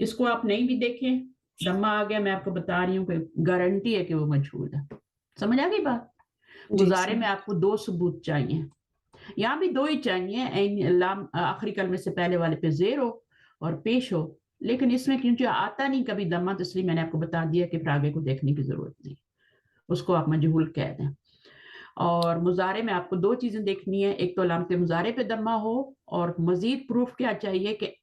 اس کو آپ نہیں بھی دیکھیں دمہ آ گیا میں آپ کو بتا رہی ہوں کہ گارنٹی ہے کہ وہ مجہول ہے. سمجھ آ گئی بات؟ جی مضارع میں صحیح. آپ کو 2 ثبوت چاہیے. یہاں بھی 2 ہی چاہیے، لام آخری کلمے سے پہلے والے پہ زیر ہو اور پیش ہو، لیکن اس میں کیونکہ آتا نہیں کبھی دمہ تو اس لیے میں نے آپ کو بتا دیا کہ پھر آگے کو دیکھنے کی ضرورت نہیں، اس کو آپ مجہول کہہ دیں. اور مضارع میں آپ کو 2 چیزیں دیکھنی ہے، ایک تو علامت مضارع پہ دمہ ہو، اور مزید پروف کیا چاہیے کہ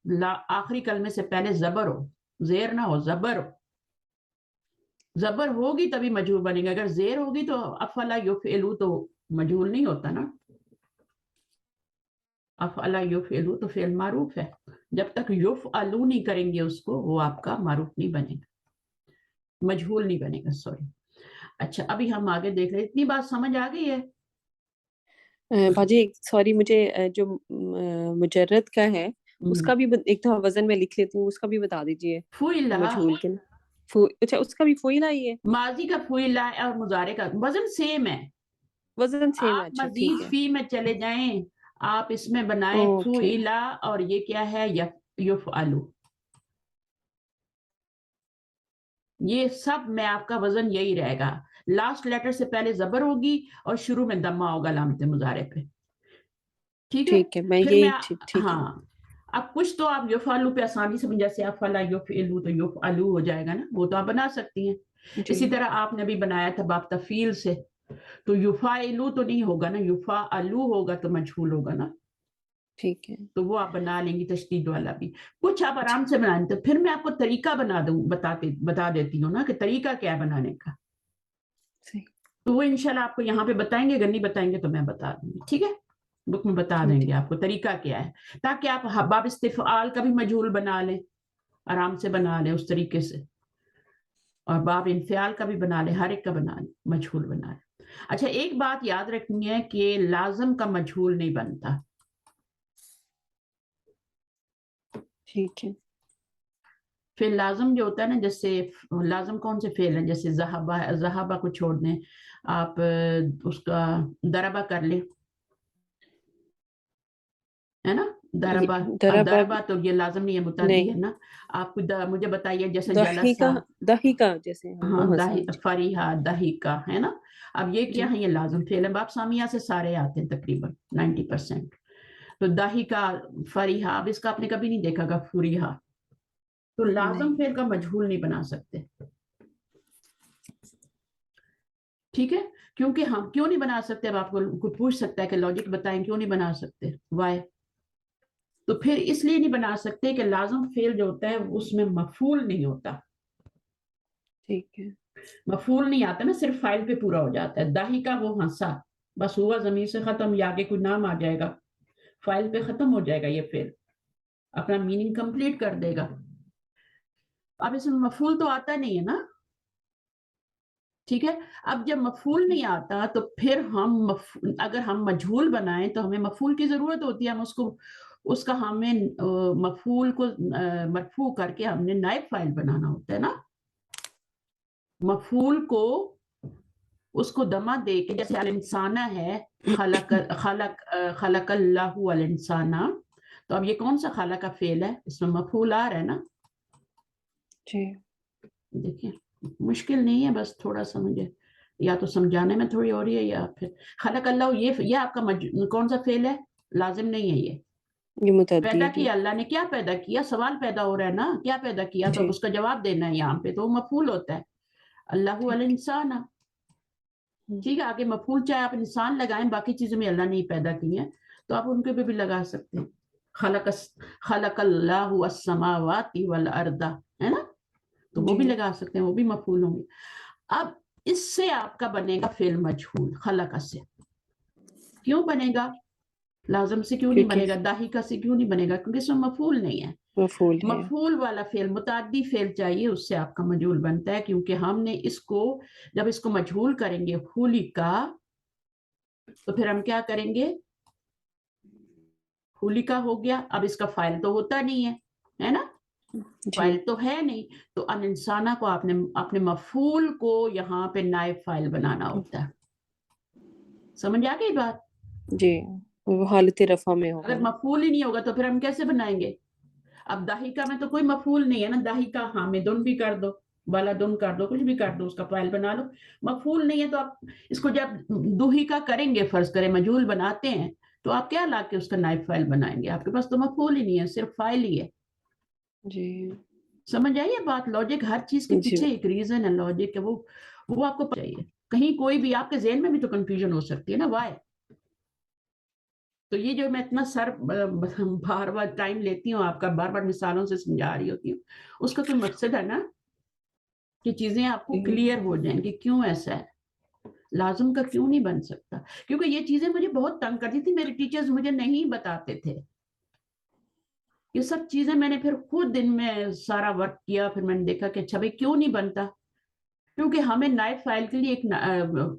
آخری کلمے سے پہلے زبر ہو، زیر نہ ہو، زبر ہو. زبر ہوگی تبھی مجہول بنے گا، اگر زیر ہوگی تو افعل یفعل تو مجہول نہیں ہوتا نا. افعل یفعل تو فعل معروف ہے، جب تک یفعل نہیں کریں گے اس کو وہ آپ کا معروف نہیں بنے گا، مجہول نہیں بنے گا. سوری. اچھا ابھی ہم آگے دیکھ رہے ہیں، اتنی بات سمجھ آ گئی ہے؟ باجی سوری مجھے جو مجرد کا ہے اس کا بھی ایک تو وزن میں لکھ لیتی ہوں، اس کا بھی بتا دیجیے. فعلا مجہول کے اچھا اس کا بھی فعلا ہی ہے، ماضی کا فعلا اور مضارع کا وزن سیم ہے. وزن سیم ہے. آپ اچھا ٹھیک مزید ہے. فی میں چلے جائیں، آپ اس میں بنائیں اوکے فعلا اور یہ کیا ہے یفعلو. یہ سب میں آپ کا وزن یہی رہے گا، لاسٹ لیٹر سے پہلے زبر ہوگی اور شروع میں دمہ ہوگا علامت مضارع پہ. ٹھیک ہے. ٹھیک ہے میں پھر یہی میں ٹھیک ہے. ہاں اب کچھ تو آپ یفعلو پہ آسانی سے جیسے افعل یفعلو تو یفعلو ہو جائے گا نا، وہ تو آپ بنا سکتی ہیں. جی اسی طرح آپ نے بھی بنایا تھا باب تفعیل سے، تو یفعلو تو نہیں ہوگا نا، یفعلو ہوگا تو مجہول ہوگا نا، ٹھیک ہے. تو وہ آپ بنا لیں گی تشدید والا بھی. کچھ آپ جی آرام سے بنائیں تو پھر میں آپ کو طریقہ بتا دیتی ہوں نا کہ طریقہ کیا ہے بنانے کا، صحیح. تو وہ انشاءاللہ آپ کو یہاں پہ بتائیں گے، اگر نہیں بتائیں گے تو میں بتا دوں گی. ٹھیک ہے، بک میں بتا دیں گے آپ کو طریقہ کیا ہے، تاکہ آپ باب استفعال کا بھی مجہول بنا لیں، آرام سے بنا لیں اس طریقے سے، اور باب انفعال کا بھی بنا لیں، ہر ایک کا بنا لیں، مجہول بنا لیں. اچھا ایک بات یاد رکھنی ہے کہ لازم کا مجہول نہیں بنتا. ٹھیک ہے. فعل لازم جو ہوتا ہے نا، جیسے لازم کون سے فعل ہیں، جیسے ذہبہ کو چھوڑ دیں آپ، اس کا ضربہ کر لیں، ہے نا، ضربہ. دربا ضربہ تو یہ لازم نہیں ہے، متعدی نہیں، ہے نا. آپ مجھے بتائیے جیسے دہیکا جلسہ، دہیکا جیسے ہاں وہ دہی حسن. فریحہ دہیکا ہے نا. اب یہ کیا جی ہے، یہ لازم فعل ہے، باب سامیہ سے سارے آتے ہیں تقریباً 90%. تو دہیکا فریحہ، اب اس کا آپ نے کبھی نہیں دیکھا گا فریحہ، تو لازم نہیں. فعل کا مجہول نہیں بنا سکتے. ٹھیک ہے، کیونکہ ہم کیوں نہیں بنا سکتے، اب آپ کو پوچھ سکتا ہے کہ لاجک بتائیں کیوں نہیں بنا سکتے، وائی. تو پھر اس لیے نہیں بنا سکتے کہ لازم فعل جو ہوتا ہے اس میں مفعول نہیں ہوتا. ٹھیک ہے. مفعول نہیں آتا نا، صرف فاعل پہ پورا ہو جاتا ہے. داہی کا وہ ہنسا، بس ہوا ضمیر سے ختم، یا آگے کوئی نام آ جائے گا، فاعل پہ ختم ہو جائے گا، یہ فعل اپنا میننگ کمپلیٹ کر دے گا. اب اس میں مفعول تو آتا نہیں ہے نا. ٹھیک ہے، اب جب مفعول نہیں آتا تو پھر ہم اگر ہم مجہول بنائیں تو ہمیں مفعول کی ضرورت ہوتی ہے، ہم اس کا ہمیں مفعول کو مرفوع کر کے ہم نے نائب فاعل بنانا ہوتا ہے نا. مفعول کو اس کو دمہ دے کے، جیسے الانسانہ ہے، خلق اللہ الانسانہ، تو اب یہ کون سا خلق کا فعل ہے، اس میں مفعول آ رہا ہے نا. جی دیکھیں مشکل نہیں ہے، بس تھوڑا سا مجھے یا تو سمجھانے میں تھوڑی ہو رہی ہے، یا پھر خلق اللہ یہ آپ کا کون سا فعل ہے، لازم نہیں ہے. یہ متعدی پیدا ہے. جی کیا اللہ نے، کیا پیدا کیا، سوال پیدا ہو رہا ہے نا، کیا پیدا کیا، تو اب جی اس کا جواب دینا ہے یہاں پہ، تو وہ مفعول ہوتا ہے اللہ ٹھیک. الانسان. ٹھیک ہے، آگے مفعول چاہے آپ انسان لگائیں، باقی چیزوں میں اللہ نے پیدا کی ہیں تو آپ ان کے بھی لگا سکتے ہیں. خلق اللہ السماوات والارض، ہے نا، تو وہ جی بھی لگا سکتے ہیں، وہ بھی مفعول ہوں گے. اب اس سے آپ کا بنے گا فعل مجہول، خلق سے. کیوں بنے گا، لازم سے کیوں نہیں کیونکہ بنے گا، داہیکا سے کیوں نہیں بنے گا، کیونکہ اس میں مفعول نہیں ہے. مفعول ہے. مفعول والا فعل، متعدی فعل چاہیے، اس سے آپ کا مجہول بنتا ہے، کیونکہ ہم نے اس کو جب اس کو مجہول کریں گے خلق، تو پھر ہم کیا کریں گے، خلق ہو گیا، اب اس کا فاعل تو ہوتا نہیں ہے نا، جی فاعل تو ہے نہیں، تو الانسانہ کو آپ نے اپنے مفعول کو یہاں پہ نائب فاعل بنانا ہوتا ہے. سمجھ آ گئی بات؟ جی وہ حالت رفع میں ہوگا اگر نا. مفعول ہی نہیں ہوگا تو پھر ہم کیسے بنائیں گے. اب داہیکا میں تو کوئی مفعول نہیں ہے نا, داہیکا حامدن بھی کر دو, بلدن کر دو, کچھ بھی کر دو, اس کا فاعل بنا لو. مفعول نہیں ہے تو آپ اس کو جب دوہیکا کریں گے, فرض کریں مجہول بناتے ہیں, تو آپ کیا لا کے اس کا نائب فاعل بنائیں گے؟ آپ کے پاس تو مفعول ہی نہیں ہے, صرف فاعل ہی ہے. جی سمجھ آئیے بات؟ لاجک ہر چیز کے جی پیچھے ایک ریزن ہے, لاجک ہے, وہ آپ کو چاہیے. کہیں کوئی بھی آپ کے ذہن میں بھی تو کنفیوژن ہو سکتی ہے نا, وائے. تو یہ جو میں اتنا بار بار ٹائم لیتی ہوں آپ کا, بار بار مثالوں سے سمجھا رہی ہوتی ہوں, اس کا کوئی مقصد ہے نا کہ چیزیں آپ کو کلیئر ہو جائیں کہ کیوں ایسا ہے, لازم کا کیوں نہیں بن سکتا. کیونکہ یہ چیزیں مجھے بہت تنگ کرتی تھی, میرے ٹیچرز مجھے نہیں بتاتے تھے. یہ سب چیزیں میں نے پھر خود دن میں سارا ورک کیا, پھر میں نے دیکھا کہ اچھا بھائی کیوں نہیں بنتا, کیونکہ ہمیں نائب فاعل کے لیے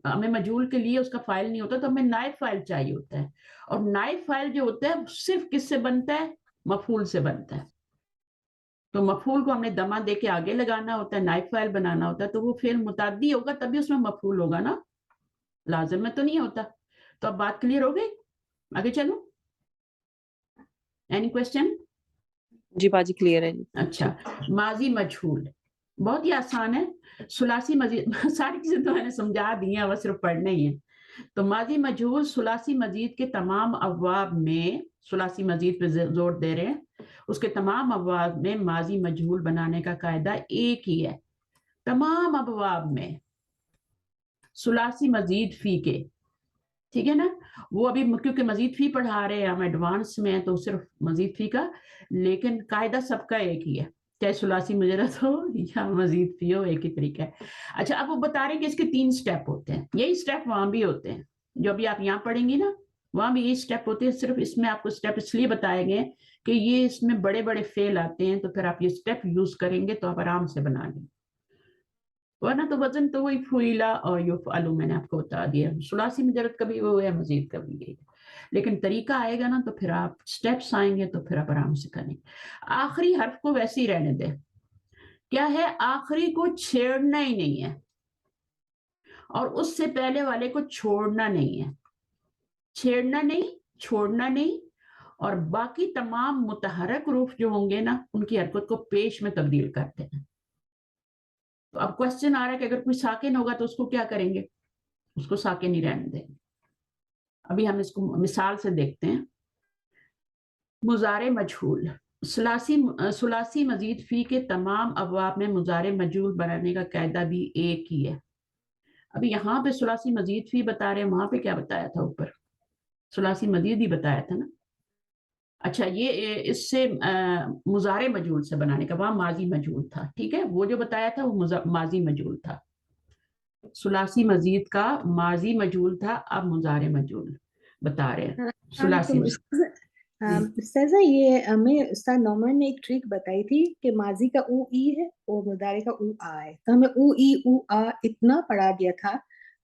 ہمیں مجہول کے لیے اس کا فاعل نہیں ہوتا, تو ہمیں نائب فاعل چاہیے ہوتا ہے. اور نائب فاعل جو ہوتا ہے صرف کس سے بنتا ہے؟ مفعول سے بنتا ہے. تو مفعول کو ہم نے دمہ دے کے آگے لگانا ہوتا ہے, نائب فاعل بنانا ہوتا ہے, تو وہ فعل متعدی ہوگا تبھی اس میں مفعول ہوگا نا, لازم میں تو نہیں ہوتا. تو اب بات کلیئر ہو گئی, آگے چلو. Any question? جی باجی کلیئر ہے. اچھا, ماضی مجہول بہت ہی آسان ہے. ثلاثی مزید ساری چیزیں تو میں نے سمجھا دی ہیں, بس صرف پڑھنا ہی ہے. تو ماضی مجہول ثلاثی مزید کے تمام ابواب میں, ثلاثی مزید پہ زور دے رہے ہیں, اس کے تمام ابواب میں ماضی مجہول بنانے کا قاعدہ ایک ہی ہے. تمام ابواب میں ثلاثی مزید فی کے, ٹھیک ہے نا. وہ ابھی کیونکہ مزید فی پڑھا رہے ہیں, ہم ایڈوانس میں ہیں, تو صرف مزید فی کا, لیکن قاعدہ سب کا ایک ہی ہے, چاہے ثلاثی مجرد ہو یا مزید فی ہو, ایک ہی طریقہ ہے. اچھا, اب وہ بتا رہے ہیں کہ اس کے 3 سٹیپ ہوتے ہیں. یہی سٹیپ وہاں بھی ہوتے ہیں, جو ابھی آپ یہاں پڑھیں گی نا, وہاں بھی یہی سٹیپ ہوتے ہیں. صرف اس میں آپ کو سٹیپ اس لیے بتائے گئے کہ یہ اس میں بڑے بڑے فعل آتے ہیں, تو پھر آپ یہ سٹیپ یوز کریں گے تو آپ آرام سے بنا لیں. ورنہ تو وزن تو وہی فعلا اور یفعلو میں نے آپ کو بتا دیا. ثلاثی مجرد کبھی وہ ہے, مزید کبھی یہ, لیکن طریقہ آئے گا نا تو پھر آپ سٹیپس آئیں گے تو پھر آپ آرام سے کریں. آخری حرف کو ویسے ہی رہنے دیں. کیا ہے؟ آخری کو چھیڑنا ہی نہیں ہے, اور اس سے پہلے والے کو چھوڑنا نہیں ہے. چھیڑنا نہیں, چھوڑنا نہیں, اور باقی تمام متحرک حروف جو ہوں گے نا, ان کی حرکت کو پیش میں تبدیل کرتے ہیں. تو اب کوشچن آ رہا ہے کہ اگر کوئی ساکن ہوگا تو اس کو کیا کریں گے؟ اس کو ساکن ہی رہنے دیں گے. ابھی ہم اس کو مثال سے دیکھتے ہیں. مضارع مجہول, ثلاثی مزید فی کے تمام ابواب میں مضارع مجہول بنانے کا قاعدہ بھی ایک ہی ہے. ابھی یہاں پہ ثلاثی مزید فی بتا رہے ہیں, وہاں پہ کیا بتایا تھا؟ اوپر ثلاثی مزید ہی بتایا تھا نا. اچھا, یہ اس سے مضارع مجہول سے بنانے کا, وہاں ماضی مجہول تھا, ٹھیک ہے, وہ جو بتایا تھا وہ ماضی مجہول تھا. ثلاثی مزید کا ماضی مجہول تھا, اب مضارع مجہول بتا رہے ہیں. ثلاثی استاذہ, یہ ہمیں استاد نعمان نے ایک ٹرک بتائی تھی کہ ماضی کا او ای ہے اور مضارع کا او آ ہے, تو ہمیں او ای او آ اتنا پڑھا دیا تھا.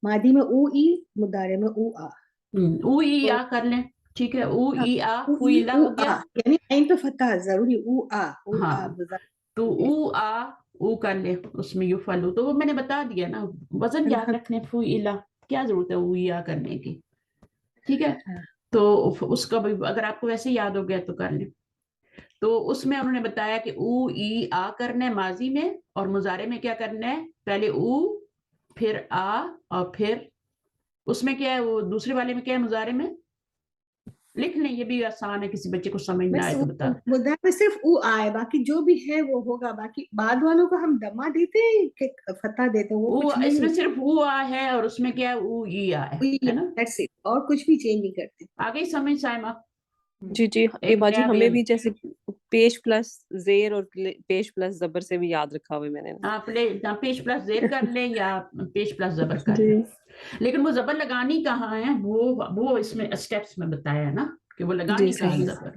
ماضی میں او ای, مضارع میں او آ. او ای آ کر لیں, ٹھیک ہے, او ای آ, فعلا ہو گیا, یعنی عین پہ فتح ضروری, او آ, او آ ہاں, مضارع. تو او آ, او کر لیں, اس میں یفعلو, تو وہ میں نے بتا دیا نا, وزن یاد رکھنے, فعلا, کیا ضرورت ہے او ای آ کرنے کی, ٹھیک ہے. تو اس کا بھی اگر آپ کو ویسے یاد ہو گیا تو کر لیں. تو اس میں انہوں نے بتایا کہ او ای آ کرنا ہے ماضی میں, اور مضارع میں کیا کرنا ہے؟ پہلے او, پھر آ, اور پھر اس میں کیا ہے, وہ دوسرے والے میں کیا ہے مضارع میں, لکھ لیں, یہ بھی آسان ہے, کسی بچے کو سمجھ نہ آئے تو بتا. مضارع میں صرف او آئے, باقی جو بھی ہے وہ ہوگا. باقی بعد والوں کو ہم دمہ دیتے ہیں کہ فتح دیتے ہیں, وہ کچھ اس میں نہیں. صرف او آ ہے, اور اس میں کیا ہے, او ای آ ہے نا. That's it. اور کچھ بھی چینج نہیں کرتے. آگے سمجھ سائمہ؟ جی جی, یہ باجی ہمیں بھی جیسے پیش پلس زیر اور پیش پلس زبر سے بھی یاد رکھا ہوئے میں نے. آپ پیش پلس زیر کر لیں یا پیش پلس زبر کر لیں, لیکن وہ زبر لگانی کہاں ہے, وہ اس میں اسٹیپس میں بتایا ہے نا کہ وہ لگانی کہاں ہے زبر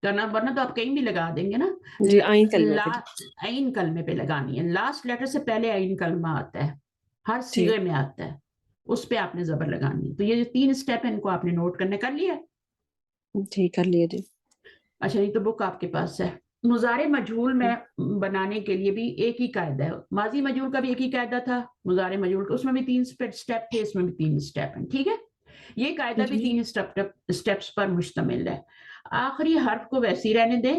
کرنا, ورنہ تو آپ کہیں بھی لگا دیں گے نا. جی, آئین کلمے پہ, عین کلمے پہ لگانی ہے, لاسٹ لیٹر سے پہلے عین کلمہ آتا ہے, ہر صیغے میں آتا ہے, اس پہ آپ نے زبر لگانی ہے. تو یہ جو 3 سٹیپ ہیں ان کو آپ نے نوٹ کرنے, کر لیا؟ جی کر لیے جی. اچھا, نہیں تو بک آپ کے پاس ہے. مضارع مجہول میں بنانے کے لیے بھی ایک ہی قاعدہ ہے. ماضی مجہول کا بھی ایک ہی قاعدہ تھا, مضارع مجہول کا اس میں بھی 3 سٹیپ تھے, اس میں بھی 3 سٹیپ ہیں, ٹھیک ہے. یہ قاعدہ بھی 3 سٹیپس پر مشتمل ہے. آخری حرف کو ویسے ہی رہنے دیں,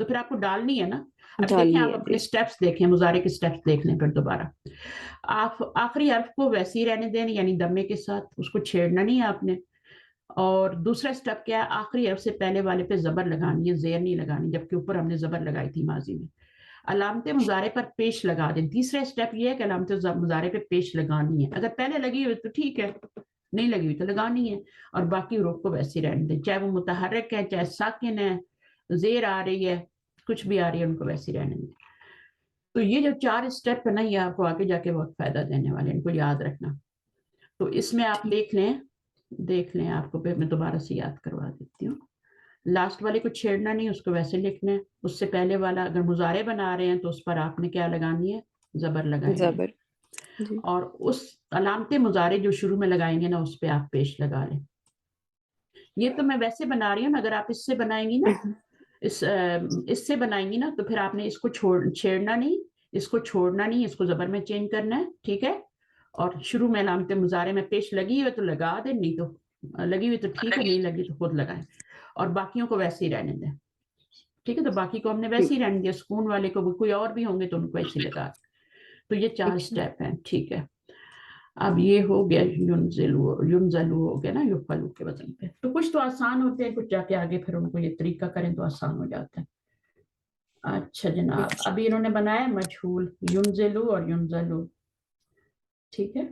تو پھر آپ کو ڈالنی ہے نا. اب دیکھیں ڈالنی آپ ہے اپنے جی. سٹیپس دیکھیں, مضارع کے سٹیپس دیکھ لیں پھر دوبارہ. آپ آخری حرف کو ویسے ہی رہنے دیں, یعنی دمے کے ساتھ, اس کو چھیڑنا نہیں ہے آپ نے. اور دوسرا سٹیپ کیا ہے, آخری حرف سے پہلے والے پہ زبر لگانی ہے, زیر نہیں لگانی, جبکہ اوپر ہم نے زبر لگائی تھی ماضی میں. علامت مضارع پر پیش لگا دیں. تیسرا سٹیپ یہ ہے کہ علامت مضارع پہ پیش لگانی ہے. اگر پہلے لگی ہوئی تو ٹھیک ہے, نہیں لگی ہوئی تو لگانی ہے. اور باقی حروف کو ویسے ہی رہنے دیں, چاہے وہ متحرک ہے, چاہے ساکن ہے, زیر آ رہی ہے, کچھ بھی آ رہی ہے, ان کو ویسے ہی رہنے دیں. تو یہ جو 4 سٹیپ ہے نا, یہ آپ کو آگے جا کے بہت فائدہ دینے والے ہیں, ان کو یاد رکھنا. تو اس میں آپ دیکھ لیں آپ کو, پھر میں دوبارہ سے یاد کروا دیتی ہوں. لاسٹ والے کو چھیڑنا نہیں, اس کو ویسے لکھنا ہے. اس سے پہلے والا اگر مضارع بنا رہے ہیں تو اس پر آپ نے کیا لگانی ہے, زبر لگائیں گے. زبر جی. اور اس علامت مضارع جو شروع میں لگائیں گے نا, اس پہ آپ پیش لگا لیں. یہ تو میں ویسے بنا رہی ہوں نا, اگر آپ اس سے بنائیں گی نا, اس سے بنائیں گی نا, تو پھر آپ نے اس کو چھیڑنا نہیں, اس کو چھوڑنا نہیں, اس کو زبر میں چینج کرنا ہے, ٹھیک ہے. اور شروع میں علامت مضارع میں پیش لگی ہوئی تو لگا دیں, نہیں تو لگی ہوئی تو ٹھیک ہے, نہیں لگی تو خود لگائیں. اور باقیوں کو ویسے ہی رہنے دیں, ٹھیک ہے. تو باقی کو ہم نے ویسے ہی رہنے دیا, سکون والے کو کوئی اور بھی ہوں گے تو ان کو ایسے ہی لگا. تو یہ 4 سٹیپ ہیں, ٹھیک ہے. اب یہ ہو گیا ینزلو ہو گیا نا, یفعلو کے وزن پہ. تو کچھ تو آسان ہوتے ہیں, کچھ جا کے آگے پھر ان کو یہ طریقہ کریں تو آسان ہو جاتا ہے. اچھا جناب, ابھی انہوں نے بنایا مجہول ینزلو اور ینزلو, ٹھیک ہے.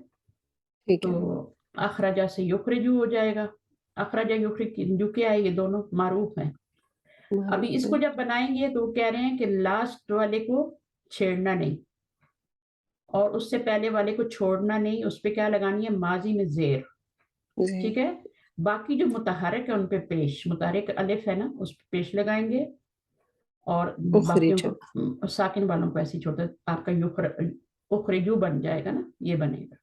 ٹھیک تو ہے. اخرجہ سے یخرجو ہو جائے گا. اخرجہ یخرج کیا ہے, یہ دونوں معروف ہیں. ابھی اس کو جب بنائیں گے تو کہہ رہے ہیں کہ لاسٹ والے کو چھیڑنا نہیں, اور اس سے پہلے والے کو چھوڑنا نہیں, اس پہ کیا لگانی ہے, ماضی میں زیر, ٹھیک ہے. باقی جو متحرک ہے ان پہ پیش, متحرک الف ہے نا, اس پہ پیش لگائیں گے. اور باقیوں اخرج کو ساکن والوں کو ایسے چھوڑتے, آپ کا اخرجو بن جائے گا نا, یہ بنے گا.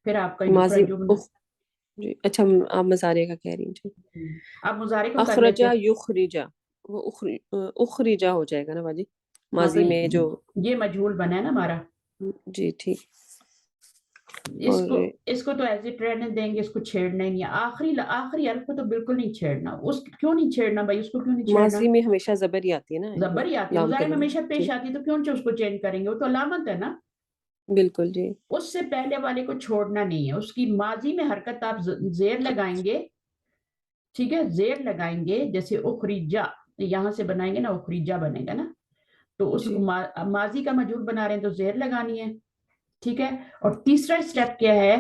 پھر آپ کا ماضی یخرجو. جی. اچھا آپ مضارع کا کہہ رہی ہیں جی. آپ مضارع کو کر لیتے. اخرجا یخرجا, وہ اخرجا ہو جائے گا نا باجی, ہاں, تو ماضی میں جو. یہ مجہول بنا ہے نا ہمارا. جی ٹھیک. اور اس کو تو ایز اٹ رہنے دیں گے, اس کو چھیڑنا ہی نہیں. آخری حرف کو تو بالکل نہیں چھیڑنا. کیوں نہیں چھیڑنا بھائی, اس کو کیوں نہیں چھیڑنا؟ ماضی میں ہمیشہ زبر ہی آتی ہے نا, زبر ہی آتی ہے, لام مضارع کے میں بعد. ہمیشہ پیش جی آتی ہے, تو کیوں اس کو چینج کریں گے, وہ تو علامت ہے نا. بالکل جی. اس سے پہلے والے کو چھوڑنا نہیں ہے, اس کی ماضی میں حرکت آپ زیر لگائیں گے, ٹھیک ہے, زیر لگائیں گے. جیسے اخرجا, یہاں سے بنائیں گے نا, اخرجا بنے گا نا. تو اس جی ماضی کا مجہول بنا رہے ہیں تو زیر لگانی ہے, ٹھیک ہے. اور تیسرا سٹیپ کیا ہے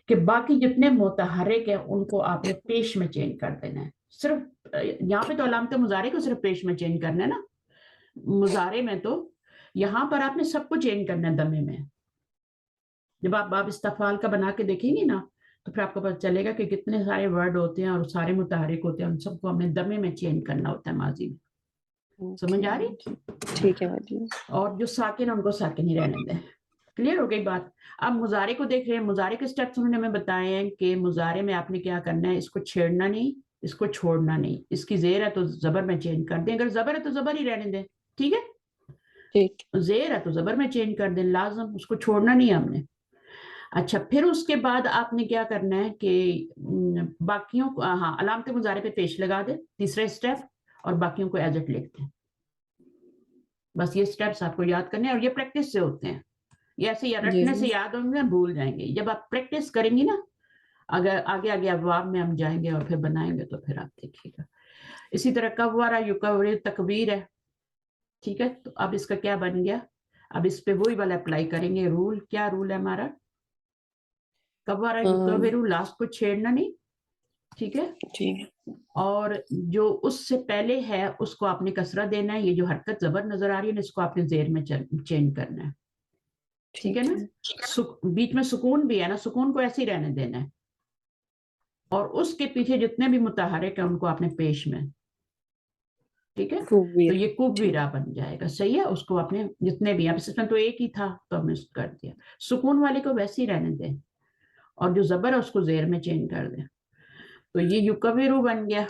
کہ باقی جتنے متحرک ہیں ان کو آپ نے پیش میں چینج کر دینا ہے. صرف یہاں پہ تو علامت مضارع کو صرف پیش میں چینج کرنا ہے نا, مضارع میں تو یہاں پر آپ نے سب کو چینج کرنا ہے دمے میں. جب آپ باب استفعال کا بنا کے دیکھیں گے نا, تو پھر آپ کو پتہ چلے گا کہ کتنے سارے ورڈ ہوتے ہیں اور سارے متحرک ہوتے ہیں, ان سب کو ہم نے دمے میں چینج کرنا ہوتا ہے ماضی میں. سمجھ آ رہی؟ ٹھیک ہے باجی. اور جو ساکن ہے ان کو ساکن ہی رہنے دیں. کلیئر ہو گئی بات. اب مضارع کو دیکھ رہے ہیں, مضارع کے سٹیپس انہوں نے ہمیں بتائے ہیں کہ مضارع میں آپ نے کیا کرنا ہے, اس کو چھیڑنا نہیں, اس کو چھوڑنا نہیں. اس کی زیر ہے تو زبر میں چینج کر دیں, اگر زبر ہے تو زبر ہی رہنے دیں, ٹھیک ہے. ٹھیک. زیر ہے تو زبر میں چینج کر دیں, لازم, اس کو چھوڑنا نہیں ہم نے. اچھا, پھر اس کے بعد آپ نے کیا کرنا ہے کہ باقیوں کو, ہاں, علامت مضارع پہ پیش لگا دیں, تیسرا سٹیپ, اور باقیوں کو ایز اٹ لکھ دیں. بس یہ سٹیپس آپ کو یاد کرنے ہیں, اور یہ پریکٹس سے ہوتے ہیں. یہ ایسے یا جی رٹنے سے یاد ہوں گے, بھول جائیں گے. جب آپ پریکٹس کریں گی نا, اگر آگے ابواب میں ہم جائیں گے اور پھر بنائیں گے, تو پھر آپ دیکھیے گا. اسی طرح کورا یکور تکویر ہے, ٹھیک ہے. تو اب اس کا کیا بن گیا, اب اس پہ وہی والا اپلائی کریں گے رول. کیا رول ہے ہمارا, کورا یکور, لاسٹ کو چھیڑنا نہیں, ٹھیک ہے. جی اور جو اس سے پہلے ہے اس کو آپ نے کسرہ دینا ہے. یہ جو حرکت زبر نظر آ رہی ہے نا, اس کو آپ نے زیر میں چینج کرنا ہے, ٹھیک ہے نا. بیچ میں سکون بھی ہے نا, سکون کو ایسے ہی رہنے دینا ہے. اور اس کے پیچھے جتنے بھی متحرک ہیں ان کو آپ نے پیش میں, ٹھیک ہے. تو یہ کوبیرا بن جائے گا, صحیح ہے. اس کو آپ نے جتنے بھی, اب اس میں تو ایک ہی تھا تو ہم نے کر دیا. سکون والے کو ویسے ہی رہنے دیں, اور جو زبر ہے اس کو زیر میں چینج کر دیں. تو یہ یکویرو بن گیا,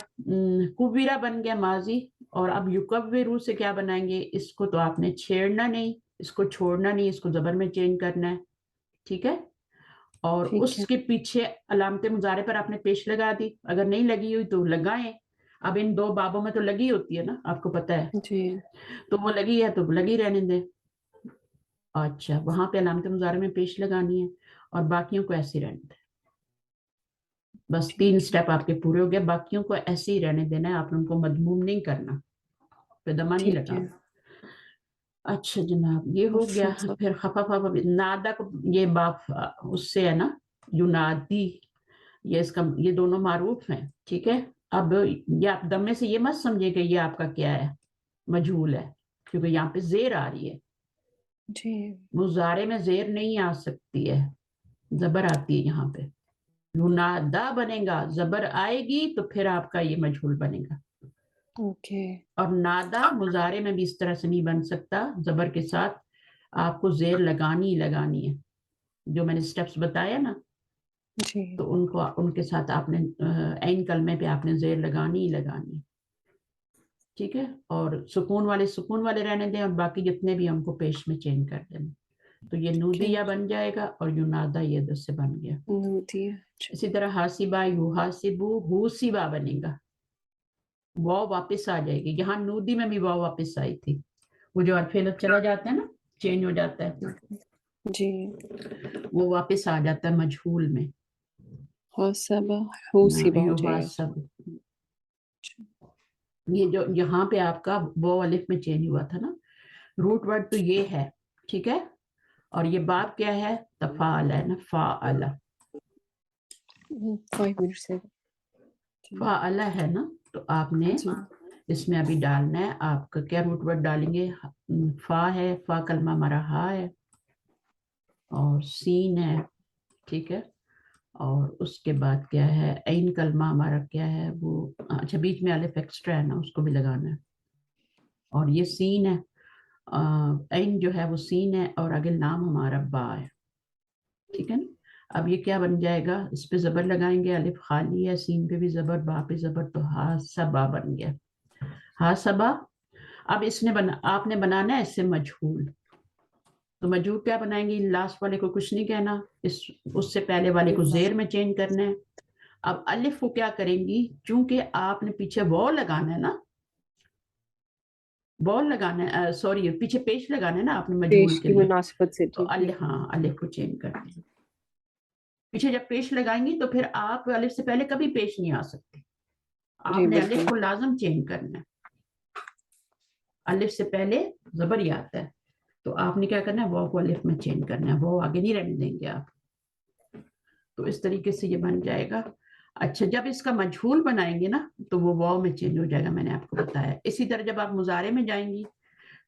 کوبیرا بن گیا ماضی. اور اب یکویرو سے کیا بنائیں گے, اس کو تو آپ نے چھیڑنا نہیں, اس کو چھوڑنا نہیں, اس کو زبر میں چینج کرنا ہے, ٹھیک ہے. اور اس کے پیچھے علامت مضارع پر آپ نے پیش لگا دی, اگر نہیں لگی ہوئی تو لگائیں. اب ان دو بابوں میں تو لگی ہوتی ہے نا، آپ کو پتہ ہے، جی تو وہ لگی ہے تو لگی رہنے دیں. اچھا وہاں پہ علامت مضارع میں پیش لگانی ہے اور باقیوں کو ایسے رہنے دیں. بس 3 ٹھیک ہے سٹیپ آپ کے پورے ہو گئے، باقیوں کو ایسے ہی رہنے دینا ہے، آپ نے ان کو مدموم نہیں کرنا، پہ دمہ نہیں ٹھیک ہے. لگانا. اچھا جناب یہ ہو گیا. مفصل. پھر خفف نادا کو یہ باپ اس سے ہے نا، ینادی، یہ اس کا یہ دونوں معروف ہیں. ٹھیک ہے. اب یہ آپ دمے سے یہ مت سمجھے کہ یہ آپ کا کیا ہے، مجہول ہے، کیونکہ یہاں پہ زیر آ رہی ہے. جی مضارع میں زیر نہیں آ سکتی ہے، زبر آتی ہے یہاں پہ. ینادا بنے گا، زبر آئے گی تو پھر آپ کا یہ مجہول بنے گا. اوکے. اور نادا مضارع میں بھی اس طرح سے نہیں بن سکتا، زبر کے ساتھ آپ کو زیر لگانی ہی لگانی ہے. جو میں نے سٹیپس بتایا نا، جی تو ان کے ساتھ آپ نے عین کلمے پہ آپ نے زیر لگانی ہی لگانی ہے. ٹھیک ہے. اور سکون والے رہنے دیں، اور باقی جتنے بھی ہم کو پیش میں چینج کر دیں. تو یہ نودیہ بن جائے گا اور ینادا یہ دس سے بن گیا. نودیہ. اچھا. اسی طرح حاسبہ یحاسبو حوسبہ بنے گا، واو واپس آ جائے گی. یہاں نودی میں بھی واو واپس آئی تھی، وہ جو الف لفظ چلا جاتا ہے نا، چینج ہو جاتا ہے، جی وہ واپس آ جاتا ہے مجہول میں. حوسبہ حوسبہ ہو جائے گا. یحاسب، یہ جو یہاں پہ آپ کا واو الف میں چینج ہوا تھا نا، روٹ ورڈ تو یہ ہے. ٹھیک ہے. اور یہ باب کیا ہے، تفاعل ہے نا، فاعل. 5 منٹس ہے. فاعل ہے نا، تو آپ نے جی اس میں ابھی ڈالنا ہے آپ کا کیا روٹ ورڈ ڈالیں گے. فا ہے، فا کلمہ ہمارا ہا ہے، اور سین ہے. ٹھیک ہے. اور اس کے بعد کیا ہے، عین کلمہ ہمارا کیا ہے وہ، اچھا بیچ میں الف ایکسٹرا ہے نا، اس کو بھی لگانا ہے. اور یہ سین ہے، عین جو ہے وہ سین ہے، اور آگے نام ہمارا با ہے. ٹھیک ہے نا. اب یہ کیا بن جائے گا، اس پہ زبر لگائیں گے، الف خالی ہے، سین پہ بھی زبر، با پہ زبر، تو حاسبہ بن گیا. حاسبہ. اب اس نے آپ نے بنانا ہے اس سے مجہول. تو مجہول کیا بنائیں گے، لاسٹ والے کو کچھ نہیں کہنا، اس سے پہلے والے کو زیر میں چینج کرنا ہے. اب الف کو کیا کریں گی، چونکہ آپ نے پیچھے واو لگانا ہے نا، واو لگانا ہے، سوری پیچھے پیش لگانا ہے نا آپ نے مجہول پیش کے کی لیے، مناسبت سے. تو ٹھیک ہے. ہاں الف کو چینج کر دیں. پیچھے جب پیش لگائیں گی تو پھر آپ الف سے پہلے کبھی پیش نہیں آ سکتے، آپ جی نے الف بالکل. کو لازم چینج کرنا ہے. الف سے پہلے زبر ہی آتا ہے، تو آپ نے کیا کرنا ہے، واو کو الف میں چینج کرنا ہے، واو آگے نہیں رہنے دیں گے آپ. تو اس طریقے سے یہ بن جائے گا. اچھا جب اس کا مجہول بنائیں گے نا تو وہ واو میں چینج ہو جائے گا، میں نے آپ کو بتایا. اسی طرح جب آپ مضارع میں جائیں گی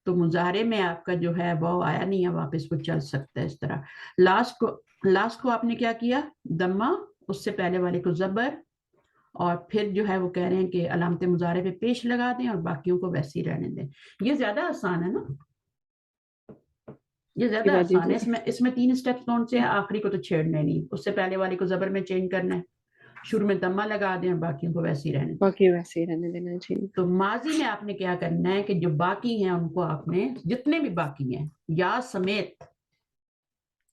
تو مضارع میں آپ کا جو ہے واو آیا نہیں ہے، واپس وہ چل سکتا ہے اس طرح. لاسٹ کو آپ نے کیا کیا، دمہ، اس سے پہلے والے کو زبر، اور پھر جو ہے وہ کہہ رہے ہیں کہ علامت مضارع پہ پیش لگا دیں اور باقیوں کو ویسے ہی رہنے دیں. یہ زیادہ آسان ہے نا، یہ جی زیادہ باجی آسان ہے. اس میں 3 سٹیپس کون سے ہیں، آخری کو تو چھیڑنا نہیں، اس سے پہلے والے کو زبر میں چینج کرنا ہے، شروع میں دمہ لگا دیں اور باقیوں کو ویسے ہی رہنے دیں. باقی ویسے ہی رہنے دینا. جی تو ماضی میں آپ نے کیا کرنا ہے کہ جو باقی ہیں ان کو آپ نے، جتنے بھی باقی ہیں یا سمیت،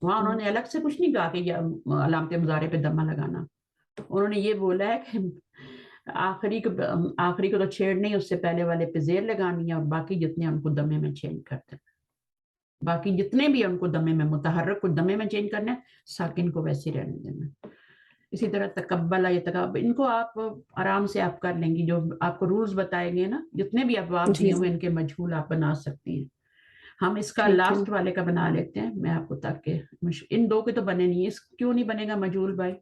وہاں انہوں نے الگ سے کچھ نہیں کہا کہ علامت مضارع پہ دمہ لگانا. انہوں نے یہ بولا ہے کہ آخری کو تو چھیڑ نہیں، اس سے پہلے والے پہ زیر لگانی ہے، اور باقی جتنے ان کو دمے میں چینج کر دینا. باقی جتنے بھی ان کو دمے میں، متحرک کو دمے میں چینج کرنا ہے، ساکن کو ویسے رہنے دینا. اسی طرح تقبل، یہ تقبل، ان کو آپ آرام سے آپ کر لیں گی، جو آپ کو رولز بتائے گئے نا، جتنے بھی ابواب جی دیے ہوئے ان کے مجہول آپ بنا سکتی ہیں. ہم اس کا ٹھیک ہے. لاسٹ والے کا بنا لیتے ہیں میں آپ کو، تاکہ ان دو کے تو بنے نہیں. اس کیوں نہیں بنے گا مجہول بھائی،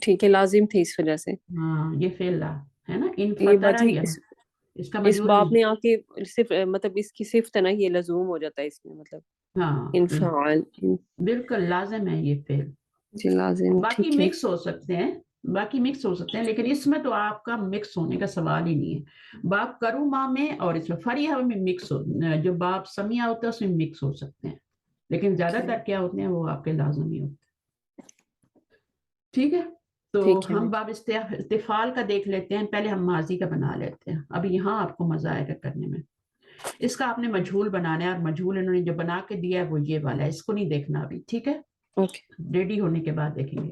ٹھیک ہے. لازم تھی اس وجہ سے. ہاں یہ فعل ہے نا، ان یہ فطرہ باجی یہ، اس کا اس مجہول باب نہیں. میں آ کے صرف مطلب اس کی صفت ہے نا، یہ لزوم ہو جاتا ہے اس میں، مطلب ہاں انفعال. بالکل لازم ہے یہ فعل. جی لازم. باقی ٹھیک ہے. مکس ہو سکتے ہیں، لیکن اس میں تو آپ کا مکس ہونے کا سوال ہی نہیں ہے. باب کرما میں اور اس میں فریحہ میں مکس جو باب سمیہ ہوتا ہے اس میں مکس ہو سکتے ہیں، لیکن زیادہ تر کیا ہوتے ہیں وہ آپ کے لازم ہی ہوتے ہیں. ٹھیک ہے. تو ٹھیک ہے. ہم باب استفعال کا دیکھ لیتے ہیں، پہلے ہم ماضی کا بنا لیتے ہیں. اب یہاں آپ کو مزہ آئے گا کرنے میں. اس کا آپ نے مجہول بنانا ہے، اور مجہول انہوں نے جو بنا کے دیا ہے وہ یہ والا ہے، اس کو نہیں دیکھنا ابھی. ٹھیک ہے، اوکے. ریڈی ہونے کے بعد دیکھیں گے.